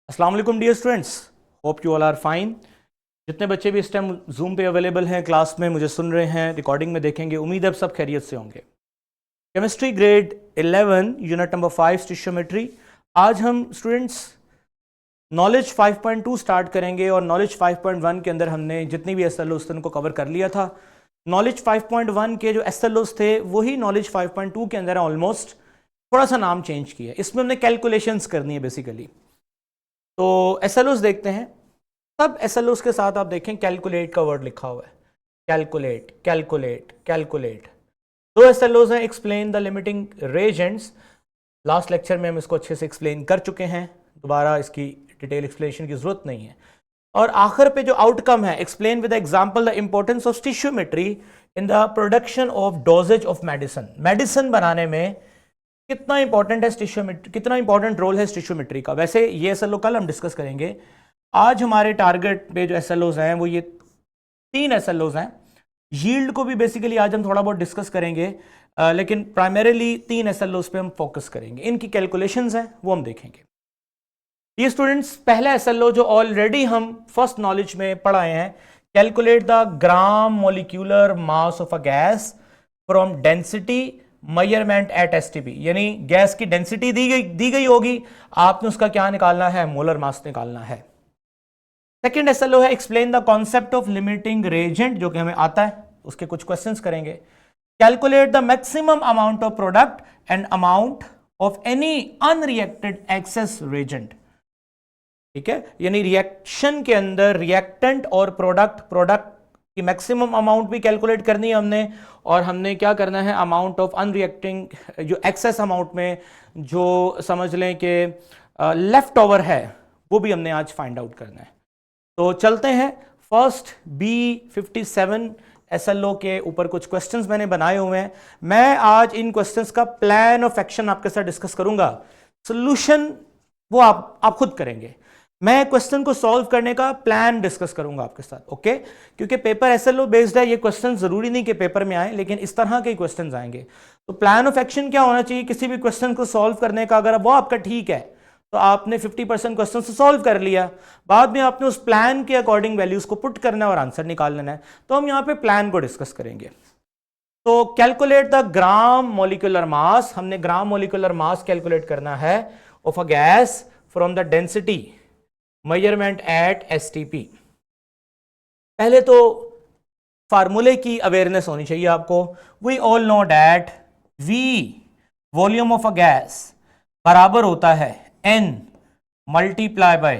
अस्सलाम वालेकुम dear students, hope you all are fine. जितने बच्चे भी इस टाइम जूम पे अवेलेबल हैं, क्लास में मुझे सुन रहे हैं, रिकॉर्डिंग में देखेंगे, उम्मीद है सब खैरियत से होंगे। Chemistry grade 11 unit number 5 स्टिशियोमेट्री। आज हम स्टूडेंट्स नॉलेज 5.2 स्टार्ट करेंगे और नॉलेज 5.1 के अंदर हमने जितनी भी एसएलओस थे उनको कवर कर लिया था। नॉलेज 5.1 के जो एसएलओस थे वही नॉलेज 5.2 के अंदर ऑलमोस्ट, थोड़ा सा नाम चेंज किया। इसमें हमने कैलकुलेशंस करनी है बेसिकली। तो एसएलओस देखते हैं। सब एसएलओस के साथ आप देखें कैलकुलेट का वर्ड लिखा हुआ है। Calculate calculate calculate. दो एसएलओस हैं, explain the limiting reagents. Last lecture में हम इसको अच्छे से एक्सप्लेन कर चुके हैं, दोबारा इसकी डिटेल एक्सप्लेनेशन की जरूरत नहीं है। और आखिर पे जो आउटकम है, explain with example the importance of stoichiometry in the production of dosages of medicine. Medicine बनाने में कितना इंपॉर्टेंट है स्टिशियोमेट्री, कितना इंपॉर्टेंट रोल है स्टिशियोमेट्री का। वैसे ये एसएलओ कल हम डिस्कस करेंगे। आज हमारे टारगेट पे जो एसएलओज हैं वो ये 3 एसएलओज हैं। यील्ड को भी बेसिकली आज हम थोड़ा बहुत डिस्कस करेंगे, लेकिन प्राइमरीली 3 एसएलओज पे हम फोकस करेंगे। इनकी कैलकुलेशंस हैं वो हम देखेंगे। ये स्टूडेंट्स पहला एसएलओ जो ऑलरेडी हम फर्स्ट नॉलेज में पढ़ाए हैं, calculate the gram molecular mass of a gas from density measurement at STP. यानी गैस की डेंसिटी दी गई होगी, आपने उसका क्या निकालना है, मोलर मास निकालना है। सेकेंड एसएलओ है explain the concept of limiting reagent, जो कि हमें आता है, उसके कुछ क्वेश्चंस करेंगे। Calculate the maximum amount of product and amount of any unreacted excess reagent. ठीक है, यानी रिएक्शन के अंदर रिएक्टेंट और प्रोडक्ट की मैक्सिमम अमाउंट भी कैलकुलेट करनी है हमने, और हमने क्या करना है, अमाउंट ऑफ अनरिएक्टिंग, जो एक्सेस अमाउंट में जो समझ लें कि लेफ्ट ओवर है, वो भी हमने आज फाइंड आउट करना है। तो चलते हैं फर्स्ट B57 एसएलओ के ऊपर कुछ क्वेश्चंस मैंने बनाए हुए हैं। मैं आज इन क्वेश्चंस का प्लान ऑफ एक्शन आपके साथ डिस्कस करूंगा, सोल्यूशन वो आप खुद करेंगे। मैं क्वेश्चन को सॉल्व करने का प्लान डिस्कस करूंगा आपके साथ, ओके। क्योंकि पेपर एसएलओ बेस्ड है, ये क्वेश्चन जरूरी नहीं कि पेपर में आए, लेकिन इस तरह के क्वेश्चंस आएंगे। तो प्लान ऑफ एक्शन क्या होना चाहिए किसी भी क्वेश्चन को सॉल्व करने का, अगर वो आपका ठीक है तो आपने 50% क्वेश्चन से सॉल्व कर लिया। बाद में आपने उस प्लान के अकॉर्डिंग वैल्यूज को पुट करना है और आंसर निकाल लेना है। तो हम यहां पे प्लान को डिस्कस करेंगे। तो calculate the gram molecular mass, हमने ग्राम मोलिकुलर मास कैलकुलेट करना है of a gas from the density measurement at STP. पहले तो फार्मूले की अवेयरनेस होनी चाहिए आपको। We all know that V volume of a gas बराबर होता है N multiply by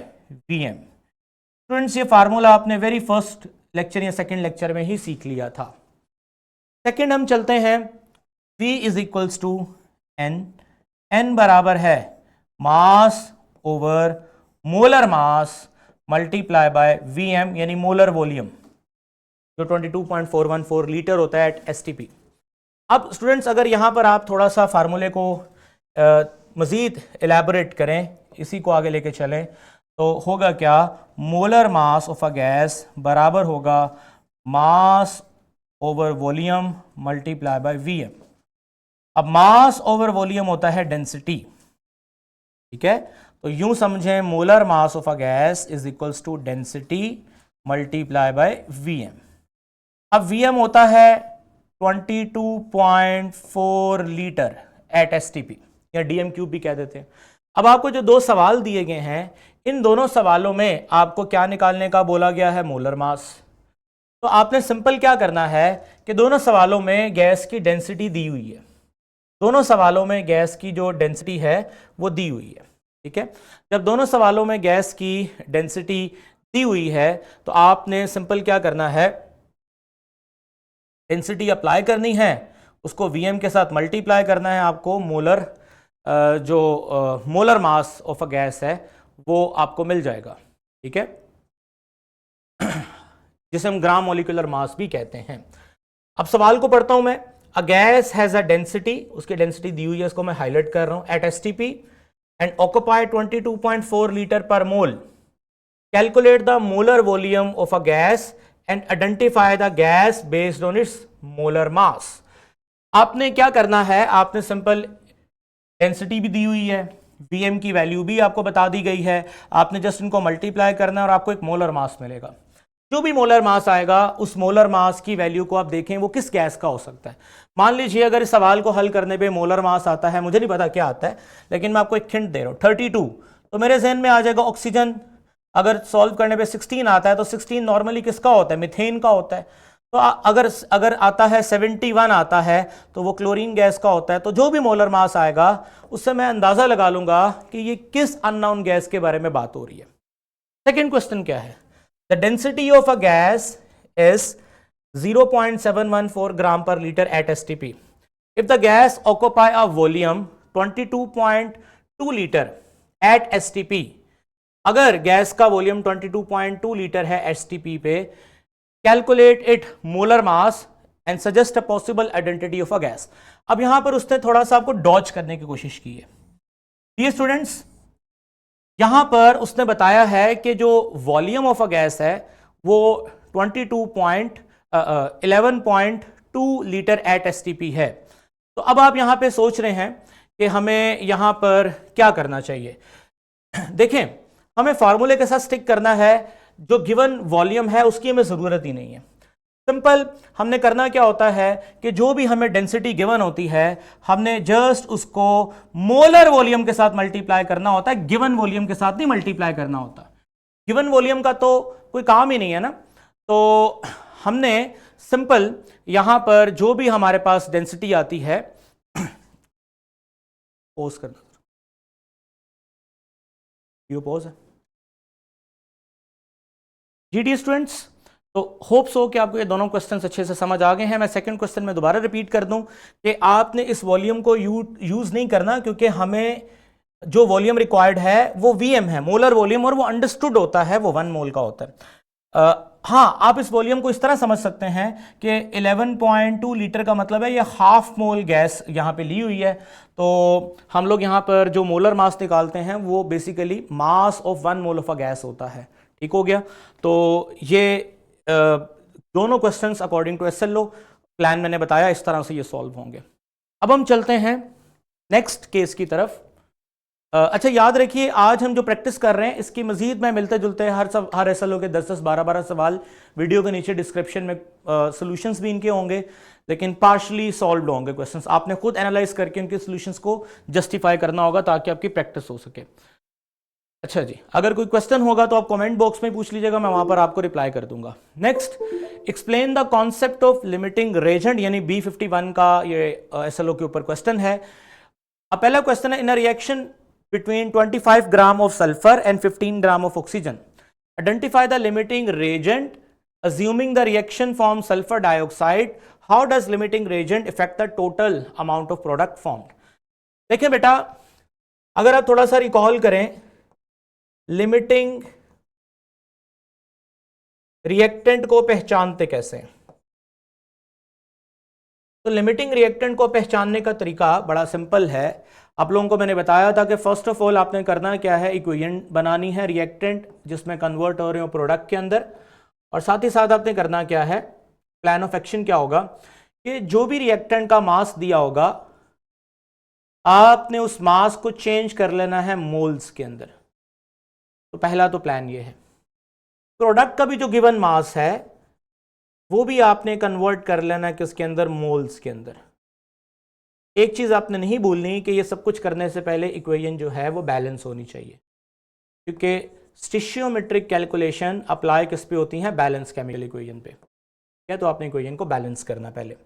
VM। Students ये फार्मूला आपने वेरी फर्स्ट लेक्चर या सेकंड लेक्चर में ही सीख लिया था। सेकंड हम चलते हैं, V is equals to N बराबर है mass over molar mass multiply by VM, यानी मोलर वॉल्यूम, जो 22.414 लीटर होता है एट एसटीपी। अब स्टूडेंट्स अगर यहां पर आप थोड़ा सा फार्मूले को मजीद एलैबोरेट करें, इसी को आगे लेके चलें, तो होगा क्या, molar mass of a gas बराबर होगा मास over volume multiply by VM। अब मास ओवर वॉल्यूम होता है डेंसिटी, ठीक है। तो यूं समझें, molar mass of a gas is equals to density multiply by VM। अब VM होता है 22.4 लीटर एट एसटीपी, या DMQ भी कह देते हैं। अब आपको जो दो सवाल दिए गए हैं, इन दोनों सवालों में आपको क्या निकालने का बोला गया है, मोलर मास। तो आपने सिंपल क्या करना है कि दोनों सवालों में गैस की डेंसिटी दी हुई है, दोनों सवालों में गैस की जो डेंसिटी है वो दी हुई है, ठीक है। जब दोनों सवालों में गैस की डेंसिटी दी हुई है तो आपने सिंपल क्या करना है, डेंसिटी अप्लाई करनी है, उसको VM के साथ मल्टीप्लाई करना है आपको। मोलर जो molar mass of a gas है वो आपको मिल जाएगा, ठीक है, जिसे हम ग्राम मोलिकुलर मास भी कहते हैं। अब सवाल को पढ़ता हूं मैं। A gas has a density, उसकी डेंसिटी दी हुई है, इसको मैं हाईलाइट कर रहा हूं, at STP and occupy 22.4 litre per mole. Calculate the molar volume of a gas and identify the gas based on its molar mass. आपने क्या करना है, आपने सिंपल डेंसिटी भी दी हुई है, Vm की वैल्यू भी आपको बता दी गई है, आपने जस्ट इनको मल्टीप्लाई करना है और आपको एक मोलर मास मिलेगा। जो भी मोलर मास आएगा उस मोलर मास की वैल्यू को आप देखें वो किस गैस का हो सकता है। मान लीजिए अगर इस सवाल को हल करने पे मोलर मास आता है, मुझे नहीं पता क्या आता है, लेकिन मैं आपको एक हिंट दे रहा हूं 32, तो मेरे जहन में आ जाएगा ऑक्सीजन। अगर सॉल्व करने पे 16 आता है तो 16 नॉर्मली किसका होता है, मीथेन का होता है। तो अगर आता है 71 आता है तो वो क्लोरीन गैस का होता है। तो जो भी मोलर मास आएगा उससे मैं अंदाजा लगा लूंगा कि ये किस अननोन गैस के बारे में बात हो रही है। सेकेंड क्वेश्चन क्या है, the density of a gas is 0.714 gram per liter at STP. If the gas occupy a volume 22.2 liter at STP, अगर गैस का वॉल्यूम 22.2 लीटर है STP पे, calculate it molar mass and suggest a possible identity of a gas. अब यहां पर उसने थोड़ा सा आपको डॉज करने की कोशिश की है। ये स्टूडेंट्स, यहां पर उसने बताया है कि जो वॉल्यूम ऑफ अ गैस है वो 11.2 लीटर एट STP है। तो अब आप यहां पे सोच रहे हैं कि हमें यहां पर क्या करना चाहिए। देखें, हमें फार्मूले के साथ स्टिक करना है, जो गिवन वॉल्यूम है उसकी हमें जरूरत ही नहीं है। सिंपल, हमने करना क्या होता है कि जो भी हमें डेंसिटी गिवन होती है हमने जस्ट उसको मोलर वॉल्यूम के साथ मल्टीप्लाई करना होता है, गिवन वॉल्यूम के साथ नहीं मल्टीप्लाई करना होता। गिवन वॉल्यूम का तो कोई काम ही नहीं है ना। तो हमने सिंपल यहां पर जो भी हमारे पास डेंसिटी आती है, पोज करना, ये पोज है GD स्टूडेंट्स। तो होप सो कि आपको ये दोनों क्वेश्चंस अच्छे से समझ आ गए हैं। मैं सेकंड क्वेश्चन में दोबारा रिपीट कर दूं कि आपने इस वॉल्यूम को यूज नहीं करना, क्योंकि हमें जो वॉल्यूम रिक्वायर्ड है वो Vm है, मोलर वॉल्यूम, और वो अंडरस्टूड होता है, वो 1 मोल का होता है। हाँ, आप इस वॉल्यूम को इस तरह समझ सकते हैं कि 11.2 लीटर का मतलब है ये हाफ मोल गैस यहाँ पे ली हुई है। तो हम लोग यहाँ पर जो मोलर मास निकालते हैं वो basically mass of 1 mole of a gas होता है। ठीक हो गया। तो ये दोनों questions according to SLO plan मैंने बताया, इस तरह से ये सॉल्व होंगे। अब हम चलते हैं नेक्स्ट केस की तरफ। अच्छा, याद रखिए आज हम जो प्रैक्टिस कर रहे हैं इसकी मजीद में मिलते जुलते हर SLO के 10-10, 12-12 सवाल वीडियो के नीचे डिस्क्रिप्शन में सॉल्यूशंस भी इनके होंगे, लेकिन पार्शली सॉल्व्ड होंगे क्वेश्चंस। आपने खुद एनालाइज करके उनके सॉल्यूशंस को जस्टिफाई करना होगा ताकि आपकी प्रैक्टिस हो सके। अच्छा जी, अगर कोई क्वेश्चन होगा तो आप कमेंट बॉक्स में पूछ लीजिएगा, मैं वहां पर आपको रिप्लाई कर दूंगा। Next, explain the concept of limiting reagent, यानी B51 का ये SLO के ऊपर क्वेश्चन है। अब पहला क्वेश्चन है, इन a reaction between 25 gram of sulfur and 15 gram of oxygen, identify the limiting reagent assuming the reaction forms sulfur dioxide, how does limiting reagent affect the total amount of product formed। देखिए बेटा, अगर आप थोड़ा सा recall करें limiting reactant को पहचानते कैसे, तो लिमिटिंग रिएक्टेंट को पहचानने का तरीका बड़ा सिंपल है। आप लोगों को मैंने बताया था कि फर्स्ट ऑफ ऑल आपने करना क्या है, इक्वेशन बनानी है रिएक्टेंट जिसमें कन्वर्ट हो रहे हो प्रोडक्ट के अंदर, और साथ ही साथ आपने करना क्या है, प्लान ऑफ एक्शन क्या होगा कि जो भी रिएक्टेंट का मास दिया होगा आपने उस मास को चेंज कर लेना है मोल्स के अंदर। तो पहला तो प्लान ये है। प्रोडक्ट का भी जो गिवन मास है वो भी आपने कन्वर्ट कर लेना है किसके अंदर, मोल्स के अंदर। एक चीज आपने नहीं भूलनी कि ये सब कुछ करने से पहले इक्वेशन जो है वो बैलेंस होनी चाहिए, क्योंकि स्टिशियोमेट्रिक कैलकुलेशन अप्लाई किस पे होती हैं, बैलेंस केमिकल इक्वेशन पे। क्या, तो आपने इक्वेशन को बैलेंस करना, पहले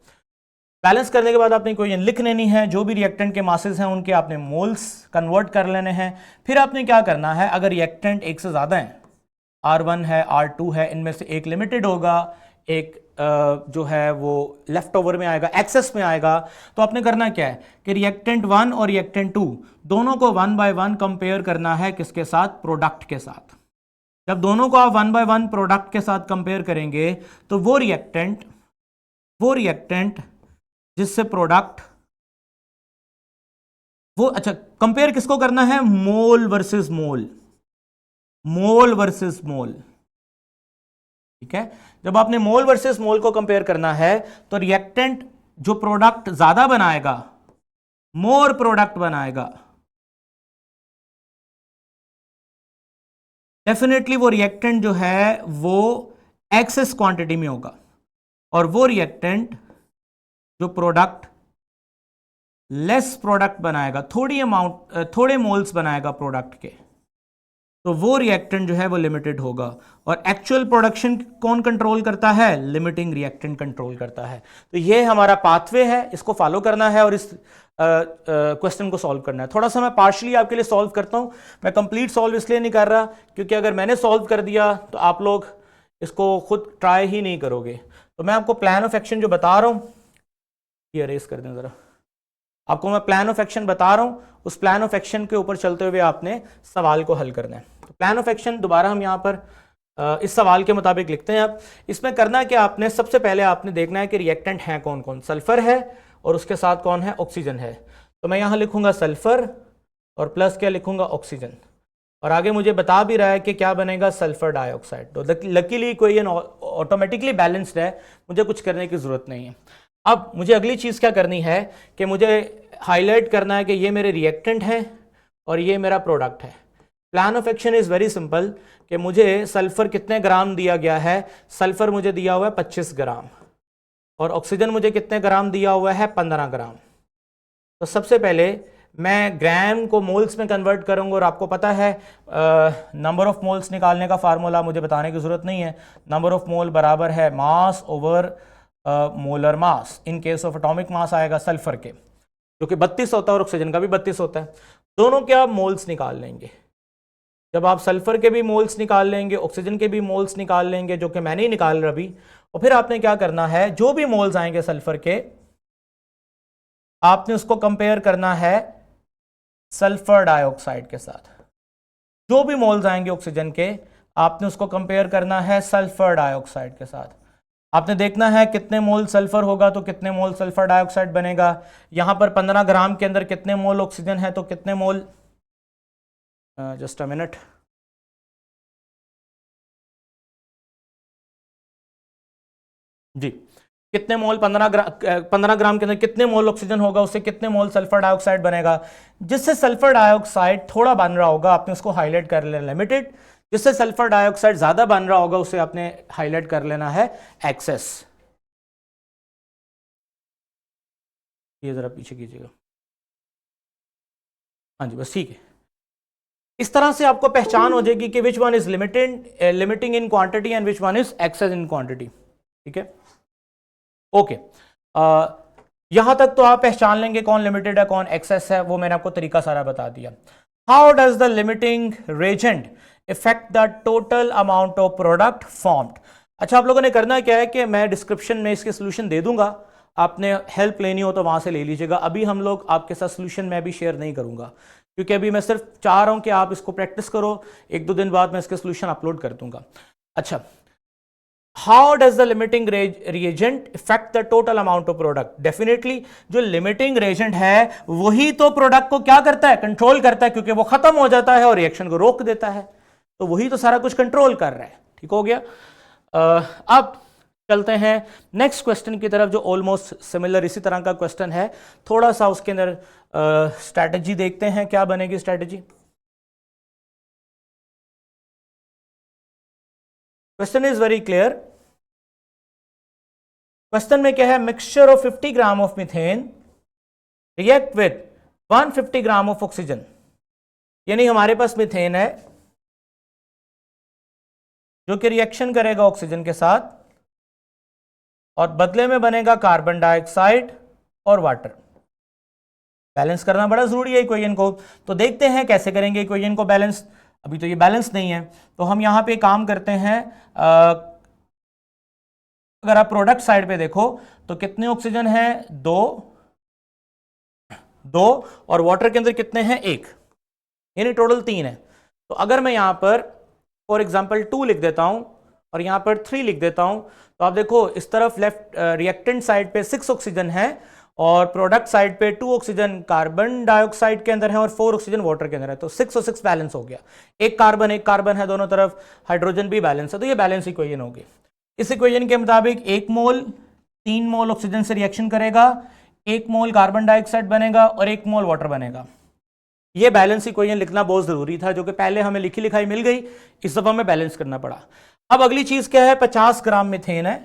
बैलेंस करने के बाद आपने इक्वेशन लिख लेनी है, जो भी रिएक्टेंट के मासेस हैं उनके आपने मोल्स कन्वर्ट कर लेने हैं। फिर आपने क्या करना है, अगर रिएक्टेंट एक से ज़्यादा है, R1 है, R2 है, इनमें से एक लिमिटेड होगा, एक जो है वो लेफ्ट ओवर में आएगा, एक्सेस में आएगा, तो आपने करना क्या है कि रिएक्टेंट 1 और रिएक्टेंट 2 दोनों को 1 बाय 1 कंपेयर करना है, किसके साथ, प्रोडक्ट के साथ। जब दोनों को आप 1 बाय 1 प्रोडक्ट के साथ कंपेयर करेंगे तो वो रिएक्टेंट जिससे प्रोडक्ट वो, अच्छा कंपेयर किसको करना है, मोल वर्सेस मोल, मोल वर्सेस मोल। ठीक है, जब आपने मोल वर्सेस मोल को कंपेयर करना है तो रिएक्टेंट जो प्रोडक्ट ज्यादा बनाएगा, मोर प्रोडक्ट बनाएगा, डेफिनेटली वो रिएक्टेंट जो है वो एक्सेस क्वांटिटी में होगा, और वो रिएक्टेंट जो प्रोडक्ट लेस प्रोडक्ट बनाएगा, थोड़े मोल्स बनाएगा प्रोडक्ट के, तो वो रिएक्टेंट जो है वो लिमिटेड होगा। और एक्चुअल प्रोडक्शन कौन कंट्रोल करता है? लिमिटिंग रिएक्टेंट कंट्रोल करता है। तो ये हमारा पाथवे है, इसको फॉलो करना है और इस क्वेश्चन को सॉल्व करना है। थोड़ा सा मैं पार्शली आपके लिए सॉल्व करता हूं, मैं कंप्लीट सॉल्व इसलिए नहीं कर रहा क्योंकि अगर मैंने सॉल्व कर दिया तो आप लोग इसको खुद ट्राई ही नहीं करोगे। तो मैं आपको प्लान ऑफ एक्शन जो बता रहा हूं, ये अरेज कर दें जरा, आपको मैं प्लान ऑफ एक्शन बता रहा हूं, उस प्लान ऑफ एक्शन के ऊपर चलते हुए आपने सवाल को हल करना है। तो प्लान ऑफ एक्शन दोबारा हम यहां पर इस सवाल के मुताबिक लिखते हैं। अब इसमें करना क्या, आपने सबसे पहले आपने देखना है कि रिएक्टेंट हैं कौन कौन। सल्फर है और उसके साथ कौन है? ऑक्सीजन है। तो मैं यहां लिखूंगा सल्फर और प्लस क्या लिखूंगा? ऑक्सीजन। और आगे मुझे बता भी रहा है कि क्या बनेगा? Sulphur dioxide. तो लकीली इक्वेशन ऑटोमेटिकली बैलेंस्ड है, मुझे कुछ करने की जरूरत नहीं है। अब मुझे अगली चीज़ क्या करनी है कि मुझे हाईलाइट करना है कि ये मेरे रिएक्टेंट हैं और ये मेरा प्रोडक्ट है। Plan of action is very simple कि मुझे सल्फर कितने ग्राम दिया गया है? सल्फर मुझे दिया हुआ है 25 ग्राम, और ऑक्सीजन मुझे कितने ग्राम दिया हुआ है? 15 ग्राम। तो सबसे पहले मैं ग्राम को मोल्स में कन्वर्ट करूंगा, और आपको पता है नंबर ऑफ मोल्स निकालने का फार्मूला मुझे बताने की ज़रूरत नहीं है। नंबर ऑफ मोल बराबर है mass over molar mass. In case of atomic mass आएगा सल्फर के, जो कि 32 होता है, और ऑक्सीजन का भी 32 होता है। दोनों के आप मोल्स निकाल लेंगे। जब आप सल्फर के भी मोल्स निकाल लेंगे, ऑक्सीजन के भी मोल्स निकाल लेंगे, जो कि मैं नहीं निकाल रहा अभी, और फिर आपने क्या करना है, जो भी मोल्स आएंगे सल्फर के, आपने उसको कंपेयर करना है सल्फर डाइऑक्साइड के साथ। जो भी मोल्स आएंगे ऑक्सीजन के, आपने उसको कंपेयर करना है सल्फर डाइऑक्साइड के साथ। आपने देखना है कितने मोल सल्फर होगा तो कितने मोल सल्फर डाइऑक्साइड बनेगा। यहां पर 15 ग्राम के अंदर कितने मोल ऑक्सीजन है, तो कितने मोल, जस्ट अ मिनट, जी, कितने मोल 15 ग्राम के अंदर कितने मोल ऑक्सीजन होगा, उससे कितने मोल सल्फर डाइऑक्साइड बनेगा। जिससे सल्फर डाइऑक्साइड थोड़ा बन रहा होगा आपने उसको हाईलाइट कर लेना लिमिटेड, जिससे सल्फर डाइऑक्साइड ज्यादा बन रहा होगा उसे आपने हाईलाइट कर लेना है एक्सेस। ये जरा पीछे कीजिएगा, हाँ जी, बस ठीक है। इस तरह से आपको पहचान हो जाएगी कि which one is limiting in quantity and which one is excess in quantity. ठीक है, ओके। यहां तक तो आप पहचान लेंगे कौन लिमिटेड है कौन एक्सेस है, वो मैंने आपको तरीका सारा बता दिया। How does the limiting reagent effect the total amount of product formed. अच्छा, आप लोगों ने करना क्या है कि मैं डिस्क्रिप्शन में इसके सोल्यूशन दे दूंगा, आपने हेल्प लेनी हो तो वहां से ले लीजिएगा। अभी हम लोग आपके साथ सोल्यूशन मैं भी शेयर नहीं करूंगा, क्योंकि अभी मैं सिर्फ चाह रहा हूं कि आप इसको प्रैक्टिस करो, 1-2 दिन बाद मैं इसके सोल्यूशन अपलोड कर दूंगा। अच्छा, how does the limiting reagent effect the total amount of product. Definitely जो लिमिटिंग रिएजेंट है वही तो प्रोडक्ट को क्या करता है? कंट्रोल करता है, क्योंकि वो खत्म हो जाता है और रिएक्शन को रोक देता है, तो वही तो सारा कुछ कंट्रोल कर रहा है। ठीक हो गया। अब चलते हैं नेक्स्ट क्वेश्चन की तरफ, जो ऑलमोस्ट सिमिलर इसी तरह का क्वेश्चन है। थोड़ा सा उसके अंदर स्ट्रैटेजी देखते हैं, क्या बनेगी strategy. Question is very clear. Question में क्या है? Mixture of 50 gram of methane react with 150 gram of oxygen. यानी हमारे पास मीथेन है जो कि रिएक्शन करेगा ऑक्सीजन के साथ, और बदले में बनेगा कार्बन डाइऑक्साइड और वाटर। बैलेंस करना बड़ा जरूरी है इक्वेशन को, तो देखते हैं कैसे करेंगे इक्वेशन को बैलेंस। अभी तो ये बैलेंस नहीं है, तो हम यहां पे काम करते हैं। अगर आप प्रोडक्ट साइड पे देखो तो कितने ऑक्सीजन है? 2 और वाटर के अंदर कितने हैं? 1, यानी टोटल 3 है। तो अगर मैं यहां पर फॉर एग्जांपल 2 लिख देता हूं और यहां पर 3 लिख देता हूं, तो आप देखो इस तरफ लेफ्ट रिएक्टेंट साइड पे 6 ऑक्सीजन है और प्रोडक्ट साइड पे 2 ऑक्सीजन कार्बन डाइऑक्साइड के अंदर है और 4 ऑक्सीजन वाटर के अंदर है। तो 6 और 6 बैलेंस हो गया। एक कार्बन है दोनों तरफ, हाइड्रोजन भी बैलेंस है, तो ये बैलेंस इक्वेशन होगी। इस इक्वेशन के मुताबिक 1 मोल 3 मोल ऑक्सीजन से रिएक्शन करेगा, 1 मोल कार्बन डाइऑक्साइड बनेगा और 1 मोल वाटर बनेगा। ये बैलेंस इक्वेशन लिखना बहुत जरूरी था, जो कि पहले हमें लिखी लिखाई मिल गई, इस दफा हमें बैलेंस करना पड़ा। अब अगली चीज क्या है, 50 ग्राम मीथेन है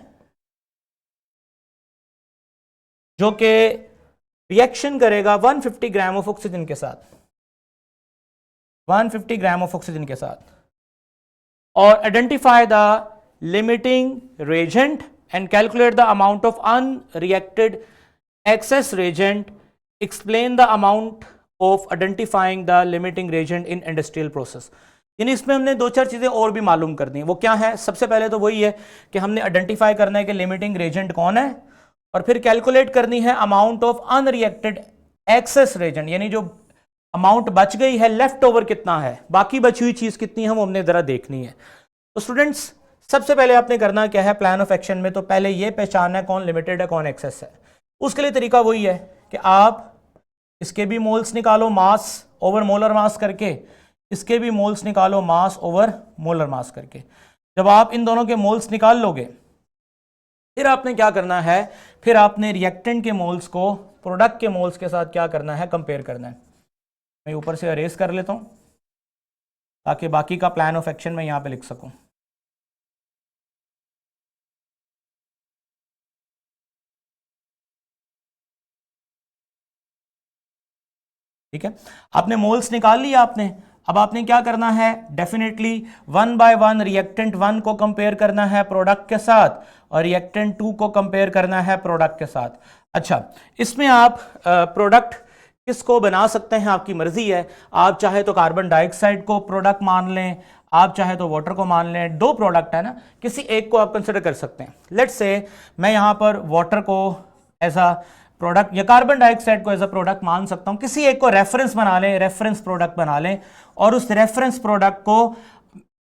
जो कि रिएक्शन करेगा 150 ग्राम ऑफ ऑक्सीजन के साथ, 150 ग्राम ऑफ ऑक्सीजन के साथ, और identify the limiting reagent and calculate the amount of unreacted excess reagent, explain the amount of identifying the limiting reagent in industrial process। यानी इसमें हमने दो चार चीजें और भी मालूम करनी है। वो क्या है, सबसे पहले तो वही है कि हमने आइडेंटिफाई करना है कि लिमिटिंग रेजेंट कौन है, और फिर कैलकुलेट करनी है amount of unreacted excess Regent, यानी जो अमाउंट बच गई है, लेफ्ट ओवर कितना है, बाकी बची हुई चीज कितनी है, वो हमने जरा देखनी है। तो स्टूडेंट्स सबसे पहले आपने करना क्या है प्लान ऑफ एक्शन में, तो पहले ये पहचानना है कौन लिमिटेड है कौन एक्सेस है। उसके लिए तरीका वही है कि आप इसके भी मोल्स निकालो, मास ओवर मोलर मास करके, इसके भी मोल्स निकालो, मास ओवर मोलर मास करके। जब आप इन दोनों के मोल्स निकाल लोगे, फिर आपने क्या करना है, फिर आपने रिएक्टेंट के मोल्स को प्रोडक्ट के मोल्स के साथ क्या करना है, कंपेयर करना है। मैं ऊपर से अरेज कर लेता हूं ताकि बाकी का प्लान ऑफ एक्शन मैं यहां पे लिख सकूं। ठीक है, आपने मोल्स निकाल लिया आपने। अब आपने क्या करना है, डेफिनेटली 1 बाय 1 रिएक्टेंट 1 को कंपेयर करना है प्रोडक्ट के साथ, और रिएक्टेंट 2 को कंपेयर करना है प्रोडक्ट के साथ। अच्छा, इसमें आप प्रोडक्ट किसको बना सकते हैं, आपकी मर्जी है। आप चाहे तो कार्बन डाइऑक्साइड को प्रोडक्ट मान लें, आप चाहे तो वाटर को मान लें, दो प्रोडक्ट है ना, किसी एक को आप कंसिडर कर सकते हैं। लेट्स से मैं यहां पर वाटर को एज अ प्रोडक्ट या कार्बन डाइऑक्साइड को एज अ प्रोडक्ट मान सकता हूं। किसी एक को रेफरेंस बना लें, रेफरेंस प्रोडक्ट बना लें, और उस रेफरेंस प्रोडक्ट को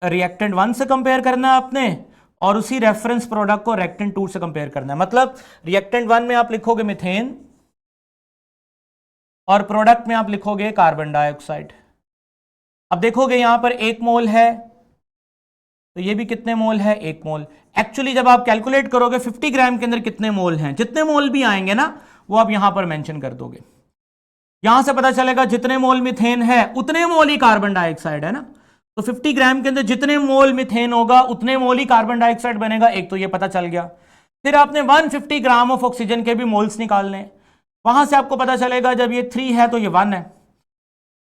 रिएक्टेंट 1 से कंपेयर करना है आपने, और उसी रेफरेंस प्रोडक्ट को रिएक्टेंट 2 से कंपेयर करना है। मतलब रिएक्टेंट 1 में आप लिखोगे मीथेन, और प्रोडक्ट में आप लिखोगे कार्बन डाइऑक्साइड। अब देखोगे यहां पर 1 मोल है, तो ये भी कितने मोल है, 1 मोल। एक्चुअली जब आप कैलकुलेट करोगे 50 ग्राम के अंदर कितने मोल हैं, जितने मोल भी आएंगे ना वो आप यहां पर मेंशन कर दोगे। यहां से पता चलेगा जितने मोल मीथेन है उतने मोल ही कार्बन डाइऑक्साइड है ना। तो 50 ग्राम के अंदर जितने मोल मीथेन होगा उतने मोल ही कार्बन डाइऑक्साइड बनेगा, एक तो ये पता चल गया। फिर आपने 150 ग्राम ऑफ ऑक्सीजन के भी मोल्स निकालने, वहां से आपको पता चलेगा जब ये 3 है तो ये 1 है,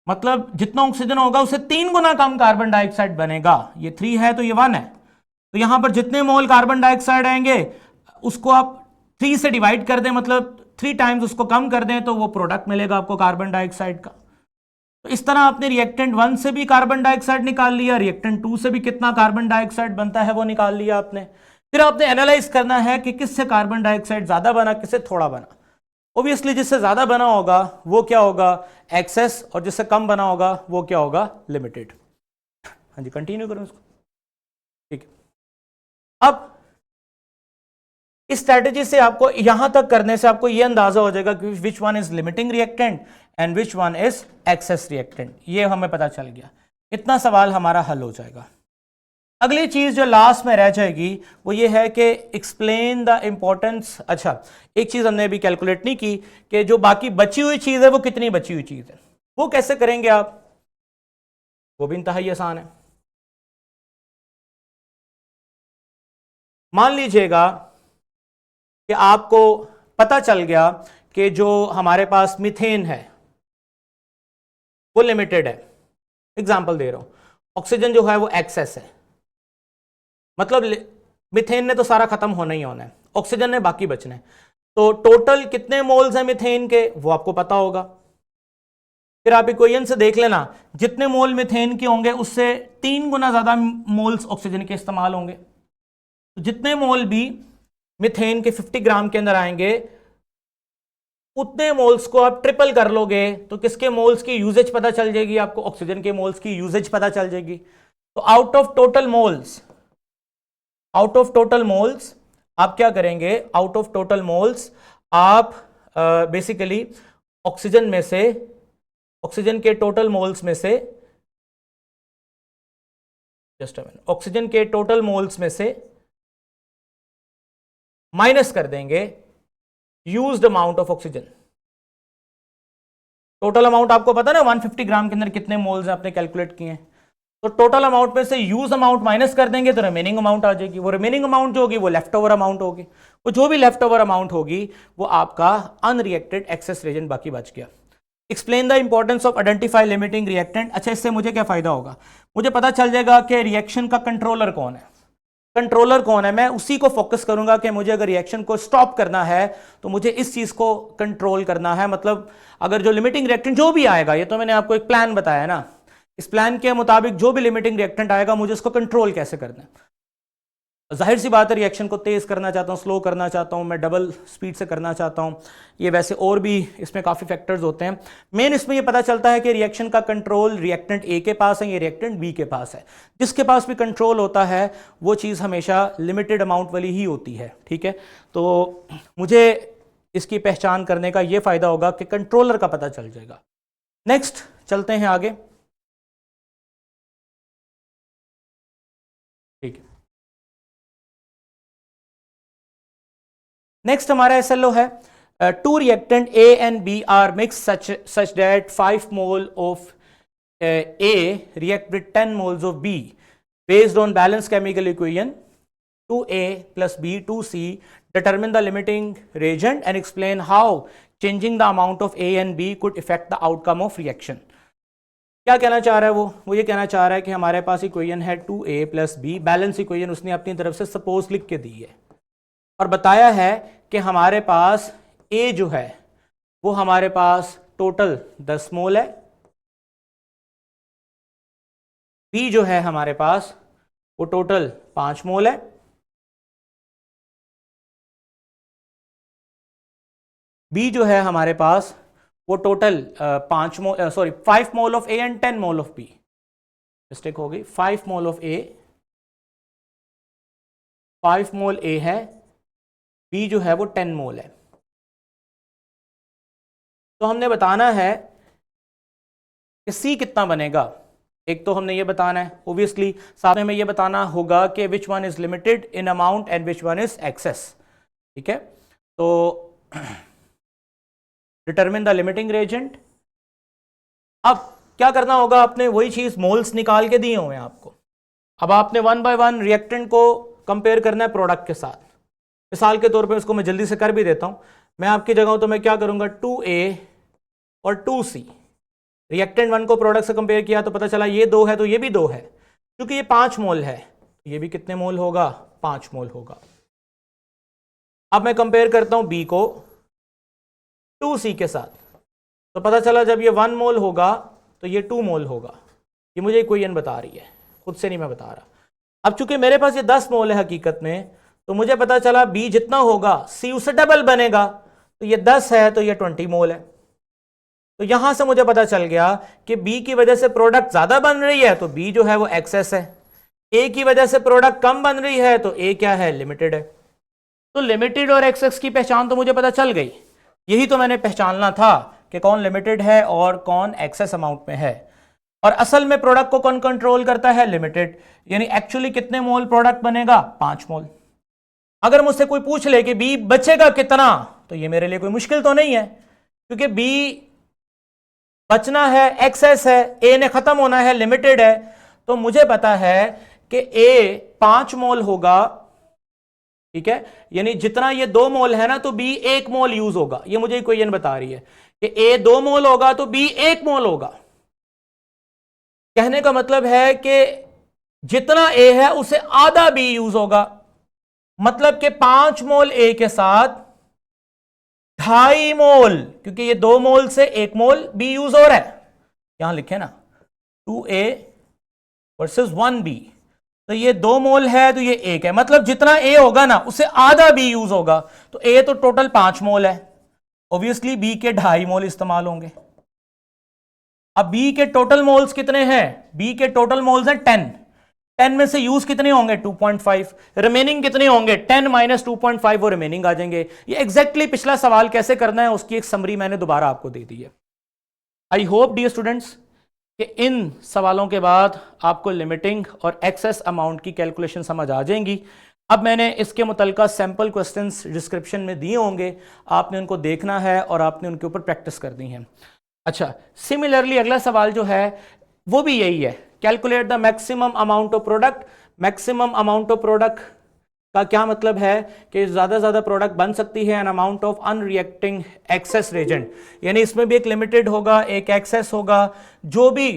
मतलब जितना ऑक्सीजन होगा उससे 3 गुना कम कार्बन डाइऑक्साइड बनेगा। ये 3 है तो ये 1 है, तो यहां पर जितने मोल कार्बन डाइऑक्साइड आएंगे उसको आप 3 से डिवाइड कर दें, मतलब 3 टाइम्स उसको कम कर दें, तो वो प्रोडक्ट मिलेगा आपको कार्बन डाइऑक्साइड का। तो इस तरह आपने रिएक्टेंट 1 से भी कार्बन डाइऑक्साइड निकाल लिया, रिएक्टेंट 2 से भी कितना कार्बन डाइऑक्साइड बनता है वो निकाल लिया आपने। फिर आपने एनालाइज करना है कि किससे कार्बन डाइऑक्साइड ज्यादा बना, किससे थोड़ा बना। ऑब्वियसली जिससे ज्यादा बना होगा वो क्या होगा, एक्सेस, और जिससे कम बना होगा वो क्या होगा, लिमिटेड। हाँ जी, कंटिन्यू करो इसको। ठीक है, अब इस स्ट्रेटेजी से आपको यहां तक करने से आपको यह अंदाजा हो जाएगा कि which one is limiting reactant and which one is excess reactant, ये हमें पता चल गया। इतना सवाल हमारा हल हो जाएगा। अगली चीज जो लास्ट में रह जाएगी वो ये है कि एक्सप्लेन द इंपॉर्टेंस। अच्छा, एक चीज हमने अभी कैलकुलेट नहीं की कि जो बाकी बची हुई चीज है वो कितनी बची हुई चीज है, वो कैसे करेंगे आप, वो भी इंतहाई आसान है। मान लीजिएगा कि आपको पता चल गया कि जो हमारे पास मीथेन है वो लिमिटेड है। एग्जांपल दे रहा हूं, ऑक्सीजन जो है वो एक्सेस है, मतलब मीथेन ने तो सारा खत्म होना ही होना है, ऑक्सीजन ने बाकी बचना है। तो टोटल कितने मोल्स हैं मीथेन के वो आपको पता होगा। फिर आप इक्वेशन से देख लेना, जितने मोल मीथेन के होंगे उससे 3 गुना ज्यादा मोल्स ऑक्सीजन के इस्तेमाल होंगे। तो जितने मोल भी मीथेन के 50 ग्राम के अंदर आएंगे उतने मोल्स को आप ट्रिपल कर लोगे तो किसके मोल्स की यूजेज पता चल जाएगी आपको, ऑक्सीजन के मोल्स की यूजेज पता चल जाएगी। तो आउट ऑफ टोटल मोल्स आप क्या करेंगे, आउट ऑफ टोटल मोल्स आप बेसिकली ऑक्सीजन में से, ऑक्सीजन के टोटल मोल्स में से, जस्ट अ मिनट, ऑक्सीजन के टोटल मोल्स में से माइनस कर देंगे used amount of oxygen. Total amount आपको पता ना 150 ग्राम के अंदर कितने मोल्स हैं, आपने कैलकुलेट किए हैं। तो टोटल अमाउंट में से यूज अमाउंट माइनस कर देंगे तो रिमेनिंग अमाउंट आ जाएगी। वो रिमेनिंग अमाउंट जो होगी वो लेफ्ट ओवर अमाउंट होगी। वो जो भी लेफ्ट ओवर अमाउंट होगी वो आपका अनरिएक्टेड एक्सेस रिएजेंट बाकी बच गया। Explain the importance of identify limiting reactant. अच्छा, इससे मुझे क्या फायदा होगा, मुझे पता चल जाएगा कि रिएक्शन का कंट्रोलर कौन है। कंट्रोलर कौन है, मैं उसी को फोकस करूंगा कि मुझे अगर रिएक्शन को स्टॉप करना है तो मुझे इस चीज को कंट्रोल करना है। मतलब अगर जो लिमिटिंग रिएक्टेंट जो भी आएगा, ये तो मैंने आपको एक प्लान बताया ना, इस प्लान के मुताबिक जो भी लिमिटिंग रिएक्टेंट आएगा मुझे उसको कंट्रोल कैसे करना है। जाहिर सी बात है, रिएक्शन को तेज करना चाहता हूँ, स्लो करना चाहता हूँ, मैं डबल स्पीड से करना चाहता हूँ, ये वैसे और भी इसमें काफ़ी फैक्टर्स होते हैं। मेन इसमें ये पता चलता है कि रिएक्शन का कंट्रोल रिएक्टेंट ए के पास है या रिएक्टेंट बी के पास है। जिसके पास भी कंट्रोल होता है वो चीज़ हमेशा लिमिटेड अमाउंट वाली ही होती है। ठीक है, तो मुझे इसकी पहचान करने का ये फ़ायदा होगा कि कंट्रोलर का पता चल जाएगा। नेक्स्ट चलते हैं आगे। ठीक है, नेक्स्ट हमारा SLO है two reactant A and B are mixed such that 5 mole of A react with 10 moles of B based on balanced chemical equation 2A plus B 2C. Determine the limiting reagent and explain how changing the amount of A and B could affect the outcome of reaction. क्या कहना चाह रहा है वो ये कहना चाह रहा है कि हमारे पास इक्वेशन है 2A plus B, balance equation उसने अपनी तरफ से सपोज लिख के दी है और बताया है कि हमारे पास A जो है वो हमारे पास टोटल 10 मोल है, B जो है हमारे पास वो टोटल 5 मोल है, B जो है हमारे पास वो total 5 mole of A and 10 mole of B। Mistake हो गई, 5 mole of A, 5 mole A है, B जो है वो 10 मोल है। तो हमने बताना है कि C कितना बनेगा। एक तो हमने ये बताना है ओब्वियसली, साथ में हमें ये बताना होगा कि which one is limited in amount and which one is excess. ठीक है, तो डिटरमिन द लिमिटिंग रिएजेंट। अब क्या करना होगा, आपने वही चीज मोल्स निकाल के दिए हुए हैं आपको। अब आपने 1 बाय 1 रिएक्टेंट को कंपेयर करना है प्रोडक्ट के साथ। मिसाल के तौर पे उसको मैं जल्दी से कर भी देता हूं, मैं आपकी जगह हूं तो मैं क्या करूंगा 2A और 2C, रिएक्टेंट 1 को प्रोडक्ट से कंपेयर किया तो पता चला ये 2 है तो ये भी 2 है, क्योंकि ये 5 मोल है ये भी कितने मोल होगा, 5 मोल होगा। अब मैं कंपेयर करता हूं B को 2C के साथ, तो पता चला जब ये 1 मोल होगा तो ये 2 मोल होगा। ये मुझे इक्वेशन बता रही है, खुद से नहीं मैं बता रहा। अब चूंकि मेरे पास ये 10 मोल है हकीकत में, तो मुझे पता चला B जितना होगा C उससे डबल बनेगा, तो ये 10 है तो ये 20 मोल है। तो यहां से मुझे पता चल गया कि B की वजह से प्रोडक्ट ज्यादा बन रही है तो B जो है वो एक्सेस है, A की वजह से प्रोडक्ट कम बन रही है तो A क्या है, लिमिटेड है। तो लिमिटेड और एक्सेस की पहचान तो मुझे पता चल गई, यही तो मैंने पहचानना था कि कौन लिमिटेड है और कौन एक्सेस अमाउंट में है। और असल में प्रोडक्ट को कौन कंट्रोल करता है, लिमिटेड। यानी एक्चुअली कितने मोल प्रोडक्ट बनेगा, 5 मोल। अगर मुझसे कोई पूछ ले कि B बचेगा कितना, तो ये मेरे लिए कोई मुश्किल तो नहीं है, क्योंकि B बचना है, एक्सेस है, A ने खत्म होना है, लिमिटेड है। तो मुझे पता है कि A 5 मोल होगा, ठीक है, यानी जितना ये 2 मोल है ना तो B 1 मोल यूज होगा। ये मुझे इक्वेशन बता रही है कि A 2 मोल होगा तो B 1 मोल होगा। कहने का मतलब है कि जितना A है उसे आधा B यूज होगा, मतलब कि 5 मोल A के साथ 2.5 मोल, क्योंकि ये 2 मोल से 1 मोल B यूज हो रहा है, यहां लिखे ना 2A वर्सेस 1B, तो ये 2 मोल है तो ये 1 है, मतलब जितना A होगा ना उससे आधा B यूज होगा। तो A तो टोटल 5 मोल है, ऑब्वियसली B के 2.5 मोल इस्तेमाल होंगे। अब B के टोटल मोल्स कितने हैं, B के टोटल मोल्स हैं 10 में से यूज कितने होंगे, 2.5, रिमेनिंग कितने होंगे, 10 माइनस 2.5, वो रिमेनिंग आ जाएंगे। ये एग्जैक्टली पिछला सवाल कैसे करना है उसकी एक समरी मैंने दोबारा आपको दे दी है। आई होप डियर स्टूडेंट्स कि इन सवालों के बाद आपको लिमिटिंग और एक्सेस अमाउंट की कैलकुलेशन समझ आ जाएंगी। अब मैंने इसके मुतल्लिका सैम्पल क्वेश्चंस डिस्क्रिप्शन में दिए होंगे, आपने उनको देखना है और आपने उनके ऊपर प्रैक्टिस करनी है। अच्छा, सिमिलरली अगला सवाल जो है वो भी यही है, calculate the maximum amount of product. Maximum amount of product का क्या मतलब है कि ज़्यादा से ज़्यादा प्रोडक्ट बन सकती है an amount of अनरिएक्टिंग access Regent, यानी इसमें भी एक लिमिटेड होगा, एक एक्सेस होगा। जो भी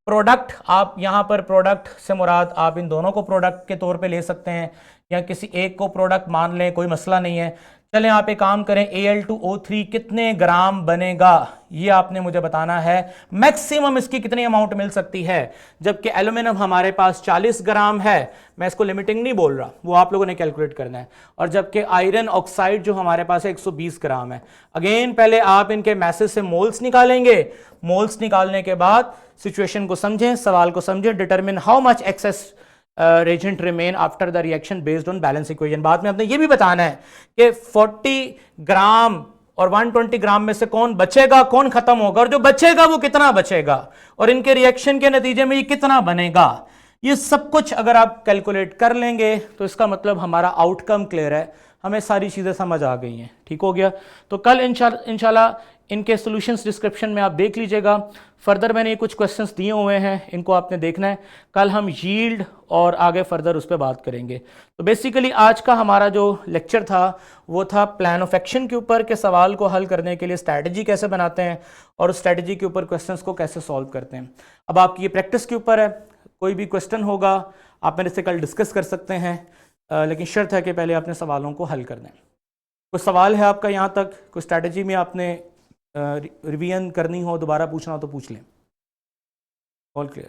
प्रोडक्ट, आप यहां पर प्रोडक्ट से मुराद आप इन दोनों को प्रोडक्ट के तौर पे ले सकते हैं या किसी एक को प्रोडक्ट मान लें, कोई मसला नहीं है। चलें आप एक काम करें, Al2O3 कितने ग्राम बनेगा ये आपने मुझे बताना है। मैक्सिमम इसकी कितनी अमाउंट मिल सकती है, जबकि एल्यूमिनियम हमारे पास 40 ग्राम है। मैं इसको लिमिटिंग नहीं बोल रहा, वो आप लोगों ने कैलकुलेट करना है। और जबकि आयरन ऑक्साइड जो हमारे पास है 120 ग्राम है। अगेन पहले आप इनके मैसेज से मोल्स निकालेंगे, मोल्स निकालने के बाद सिचुएशन को समझें, सवाल को समझें, determine how much excess reagent remain after the reaction based on balance equation. बाद में आपने ये भी बताना है कि 40 ग्राम और 120 ग्राम में से कौन बचेगा, कौन खत्म होगा, और जो बचेगा वो कितना बचेगा, और इनके रिएक्शन के नतीजे में ये कितना बनेगा। ये सब कुछ अगर आप कैलकुलेट कर लेंगे तो इसका मतलब हमारा आउटकम क्लियर है, हमें सारी चीज़ें समझ आ गई हैं। ठीक हो गया। तो कल इंशाल्लाह इनके सॉल्यूशंस डिस्क्रिप्शन में आप देख लीजिएगा। फर्दर मैंने ये कुछ क्वेश्चंस दिए हुए हैं, इनको आपने देखना है। कल हम यील्ड और आगे फर्दर उस पर बात करेंगे। तो बेसिकली आज का हमारा जो लेक्चर था वो था प्लान ऑफ एक्शन के ऊपर, के सवाल को हल करने के लिए स्ट्रैटेजी कैसे बनाते हैं और उस स्ट्रैटेजी के ऊपर क्वेश्चंस को कैसे सॉल्व करते हैं। अब आपकी ये प्रैक्टिस के ऊपर है, कोई भी क्वेश्चन होगा आप मेरे से कल डिस्कस कर सकते हैं, लेकिन शर्त है कि पहले अपने सवालों को हल कर दें। कोई सवाल है आपका यहाँ तक, कोई स्ट्रैटेजी में आपने रिवीजन करनी हो, दोबारा पूछना हो तो पूछ लें। All clear.